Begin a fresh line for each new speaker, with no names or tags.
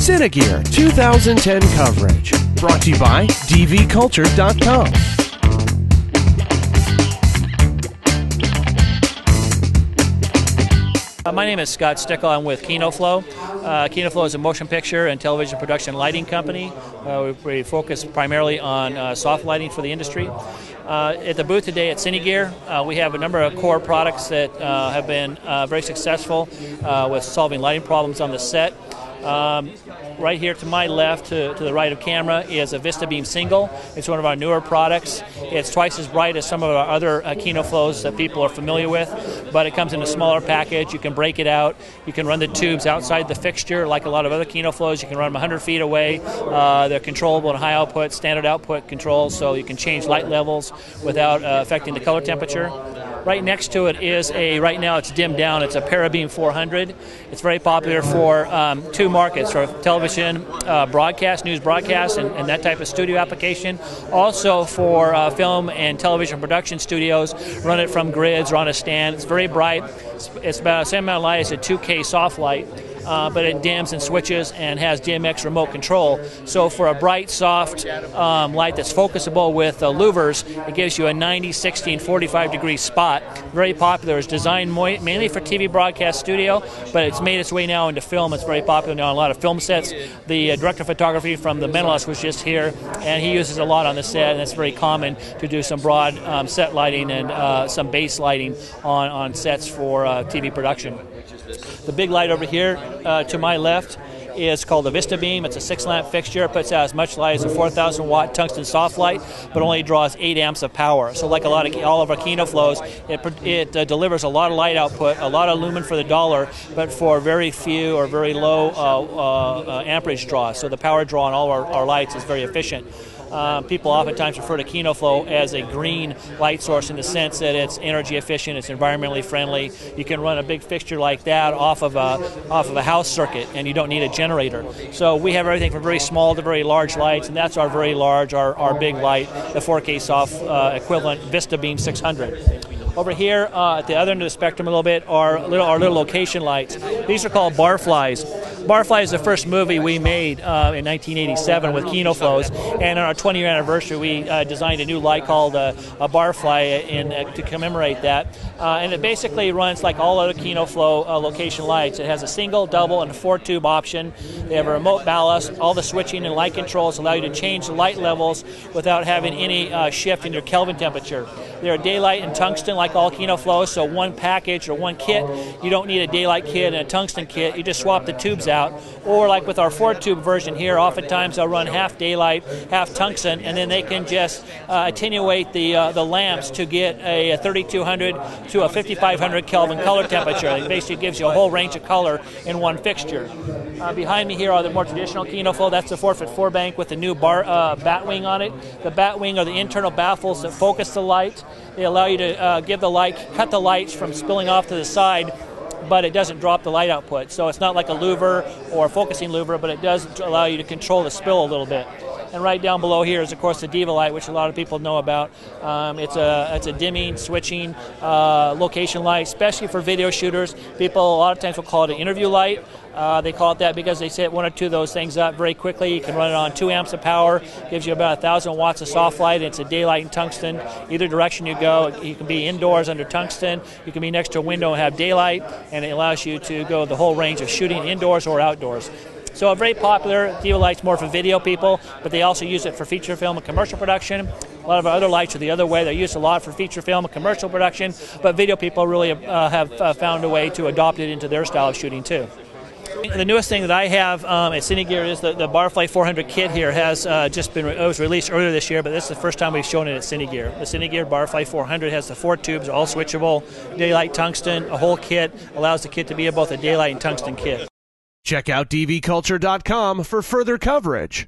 Cine 2010 coverage. Brought to you by dvculture.com.
My name is Scott Stueckle. I'm with Kino Flo. Kino Flo is a motion picture and television production lighting company. We focus primarily on soft lighting for the industry. At the booth today at Cine, we have a number of core products that have been very successful with solving lighting problems on the set. Right here to my left, to the right of camera, is a VistaBeam Single. It's one of our newer products. It's twice as bright as some of our other Kino Flos that people are familiar with, but it comes in a smaller package. You can break it out. You can run the tubes outside the fixture like a lot of other Kino Flos. You can run them 100 feet away. They're controllable and high output, standard output controls, so you can change light levels without affecting the color temperature. Right next to it is right now it's dimmed down, it's a Parabeam 400. It's very popular for two markets, for television broadcast, news broadcast, and that type of studio application. Also for film and television production studios, run it from grids or on a stand. It's very bright. It's about the same amount of light as a 2K soft light. But it dims and switches and has DMX remote control. So for a bright, soft light that's focusable with louvers, it gives you a 90, 60, and 45 degree spot. Very popular. It's designed mainly for TV broadcast studio, but it's made its way now into film. It's very popular now on a lot of film sets. The director of photography from The Mentalist was just here, and he uses it a lot on the set, and it's very common to do some broad set lighting and some base lighting on sets for TV production. The big light over here to my left is called the VistaBeam. It's a 6-lamp fixture. It puts out as much light as a 4,000 watt tungsten soft light, but only draws 8 amps of power. So like all of our Kino Flos, it delivers a lot of light output, a lot of lumen for the dollar, but for very few or very low amperage draw. So the power draw on all our lights is very efficient. People oftentimes refer to Kino Flo as a green light source in the sense that it's energy efficient, it's environmentally friendly. You can run a big fixture like that off of a house circuit, and you don't need a generator. So we have everything from very small to very large lights, and that's our very large, our big light, the 4K soft equivalent VistaBeam 600. Over here, at the other end of the spectrum a little bit, are our little location lights. These are called Barflies. Barfly is the first movie we made in 1987 with Kino Flos, and on our 20-year anniversary, we designed a new light called a Barfly to commemorate that. And it basically runs like all other Kino Flo location lights. It has a single, double, and 4-tube option. They have a remote ballast. All the switching and light controls allow you to change the light levels without having any shift in your Kelvin temperature. They're daylight and tungsten like all Kino Flos, so one package or one kit. You don't need a daylight kit and a tungsten kit. You just swap the tubes out. Or like with our 4-tube version here, oftentimes they'll run half daylight, half tungsten, and then they can just attenuate the lamps to get a 3200 to a 5500 Kelvin color temperature. It basically gives you a whole range of color in one fixture. Behind me here are the more traditional Kino Flo. That's the 4-foot-4 bank with the new bat wing on it. The bat wing are the internal baffles that focus the light. They allow you to cut the lights from spilling off to the side, but it doesn't drop the light output. So it's not like a louver or a focusing louver, but it does allow you to control the spill a little bit. And right down below here is, of course, the Diva light, which a lot of people know about. It's a dimming, switching location light, especially for video shooters. People a lot of times will call it an interview light. They call it that because they set one or two of those things up very quickly. You can run it on 2 amps of power, gives you about 1,000 watts of soft light. It's a daylight and tungsten. Either direction you go, you can be indoors under tungsten, you can be next to a window and have daylight, and it allows you to go the whole range of shooting indoors or outdoors. So very popular. Diva light's more for video people, but they also use it for feature film and commercial production. A lot of our other lights are the other way. They're used a lot for feature film and commercial production, but video people really have found a way to adopt it into their style of shooting too. The newest thing that I have at Cine is the Barfly 400 kit here has it was released earlier this year, but this is the first time we've shown it at Cine. The Cine Barfly 400 has the 4 tubes, all switchable, daylight tungsten, a whole kit, allows the kit to be both a daylight and tungsten kit.
Check out dvculture.com for further coverage.